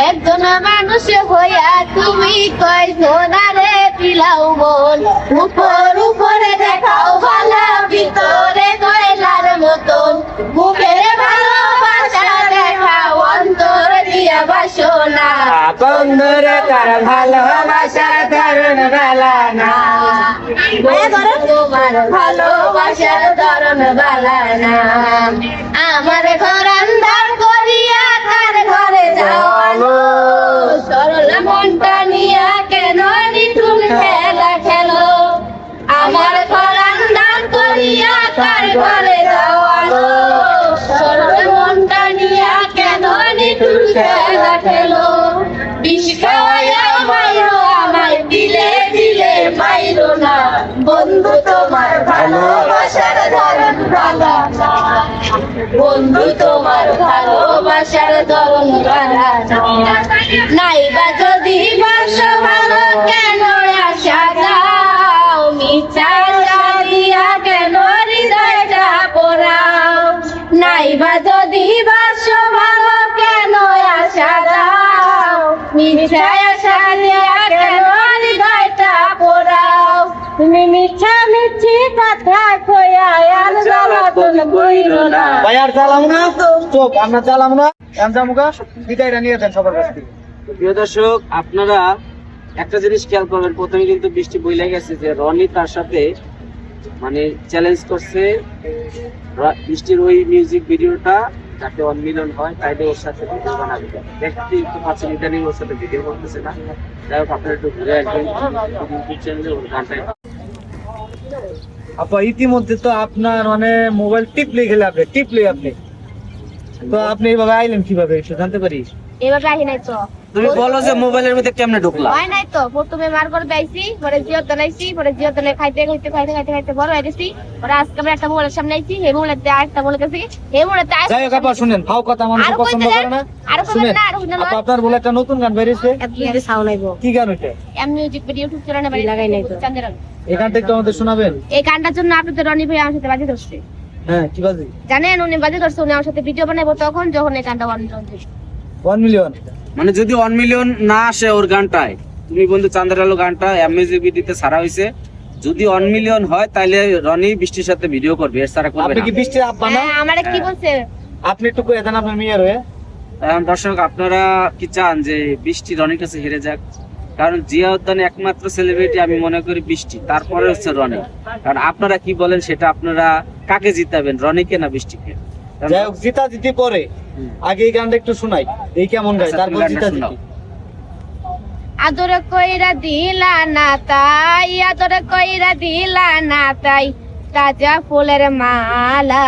একজন মানুষ হইয়া তুমি কই সোনারে বিলাও বল, উপর উপরে দেখাও ভালা, ভিতরে কয়লার মতন, মুখের ভালোবাসা দেখাও, অন্তর দিয়া বাসনা। বন্ধুরে তার ভালোবাসার ধরন বালা না, তোমার ভালোবাসার ধরন বালা না। আমার ঘর আন্ধার করিয়া তার ঘরে যাওয়ানো, সরল মনটা নিয়া কেন নিঠুর খেলা খেলো। আমার ঘর আন্ধার করিয়া তার ঘরে যাওয়ানো, সরল মনটা নিয়া কেন নিঠুর খেলা খেলো। বিষ খাওয়াইয়া মাইরো আমায়, দিলে দিলে মাইরো না, বন্ধু তোমার ভালোবাসার ধরন ভালা না, বন্ধু তোমার ভালোবাসার ধরন ভালা না। নাইবা যদি বাসো ভালো কেন আশা দাও, মিথ্যা দিয়া কেন হৃদয়টা পোড়াও। নাইবা যদি বাসো ভালো কেন আশা দাও, মিথ্যা আশা দিয়া কেন হৃদয়টা পোড়াও। তুমি মিথ্যা মিথ্যি কথা কইয়া আর জ্বালাতন কইরো না। ভাই আর চালাম না, চোখ আমরা চালাম না, জামুকা বিদায়টা নিয়ে দেন সবার কাছ থেকে। প্রিয় দর্শক, আপনারা একটা জিনিস খেয়াল করবেন, প্রথমে কিন্তু বৃষ্টি বইলে গেছে যে রনি তার সাথে মানে চ্যালেঞ্জ করছে বৃষ্টির ওই মিউজিক ভিডিওটা যাতে 1 মিলিয়ন হয়, তাইলে ওর সাথে ভিডিও বানাবে। দেখতে একটু পাচ্ছেন ইদানিং ওর সাথে ভিডিও করতেছে না। যাই হোক, আপনারা একটু ঘুরে আসবেন ইউটিউব চ্যানেলে ওর গানটাই। আপা ইতিমধ্যে তো আপনার মানে মোবাইল টিপলে আপনি তো আপনি এইভাবে আইলেন কিভাবে একটু জানতে পারি? এভাবে আহি নাই তো, তুমি বলো যে মোবাইলের মধ্যে কেমনে ঢুকলা? হয় নাই তো। প্রথমে মার করে আইছি, পরে জিওতে আইছি, পরে জিওতে খাইতে খাইতে খাইতে খাইতে খাইতে বড় হয়ে গেছি। পরে আজকে আমরা একটা মোবাইলের সামনে আইছি, এই মোবাইলতে আরেকটা মোবাইল গেছি, এই মোবাইলতে যাই হোক আপা শুনেন, ফাও কথা মানুষ আরো পছন্দ কইতে করে না। আরো কইতে শুনেন না, আরো কইতে না। আপা, আপনার বলে একটা নতুন গান বেরিয়েছে, এত সাউন্ড আইবো। কি গান ওইটা? এম মিউজিক ভিডিও ইউটিউব চ্যানেলে বাড়ি লাগাই নাই তো চন্দ্রন। এই গানটা একটু আমাদের শোনাবেন? এই গানটার জন্য আপনাদের রনি ভাই আমার সাথে বাজি ধরছে। হ্যাঁ, কি বাজি? জানেন উনি বাজি ধরছে, উনি আমার সাথে ভিডিও বানাইবো তখন, যখন এই গানটা 1 মিলিয়ন হবে। 1 মিলিয়ন মানে যদি 1 মিলিয়ন না আসে ওর গানটায়, তুমি বন্ধু চাঁদের আলো গানটা মিউজিক ভিডিওতে ছাড়া হয়েছে, যদি 1 মিলিয়ন হয় তাহলে রনি বৃষ্টির সাথে ভিডিও করবে, এর ছাড়া করবে আপনি কি না। বৃষ্টির আব্বা না? হ্যাঁ, আমারে কি বলছে? আপনি একটু কয়ে দেন আপনার মেয়ের হয়ে। এখন দর্শক, আপনারা কি চান যে বৃষ্টি রনির কাছে হেরে যাক? কারণ জিয়া উদ্যানে একমাত্র সেলিব্রিটি আমি মনে করি বৃষ্টি, তারপরে হচ্ছে রনি। কারণ আপনারা কি বলেন সেটা, আপনারা কাকে জিতাবেন, রনিকে না বৃষ্টিকে? যাই হোক, জিতা জিতি পরে, আগে এই গানটা একটু শোনাই, এই কেমন গায়, আচ্ছা, তারপর তুমি জিতা গানটা জিতি। আদর কইরা দিলা না তাই, আদর কইরা দিলা না তাই, তাজা ফুলের মালা।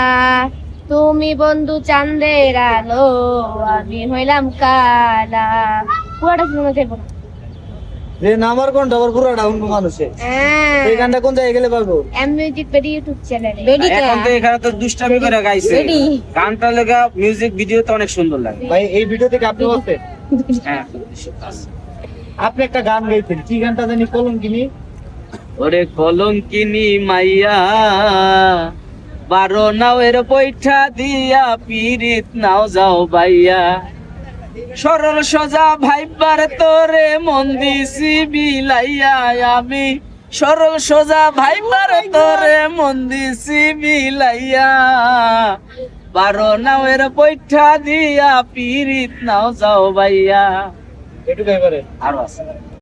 তুমি বন্ধু চাঁদের আলো, আমি হইলাম কালা। পুরোটা শুনে যাবো না। যে নামার কোন ডবল পুরাটা অন্য মানুষে, এই গানটা কোন জায়গায় গেলে পাবো? এম মিউজিক ভিডিও ইউটিউব চ্যানেলে। এখন তো এখানে তো দুষ্টামি করে গাইছে, গানটা লেগা মিউজিক ভিডিওতে অনেক সুন্দর লাগে। ভাই এই ভিডিও থেকে আপনি বলছেন হ্যাঁ, আপনি একটা গান গাইছেন, কি গানটা জানি, কলঙ্কিনী? ওরে কলঙ্কিনী মাইয়া, 12 নাওয়ের বৈঠা দিয়া পিরিত নাও যাও বাইয়া, সরল সোজা ভাইবার তোরে মন দিছি বিলাইয়া, আমি সরল সোজা ভাইবার তোরে মন দিছি বিলাইয়া, 12 নাওয়ের বৈঠা দিয়া পিরিত নাও যাও বাইয়া। একটু গাইবারে আরো আছে।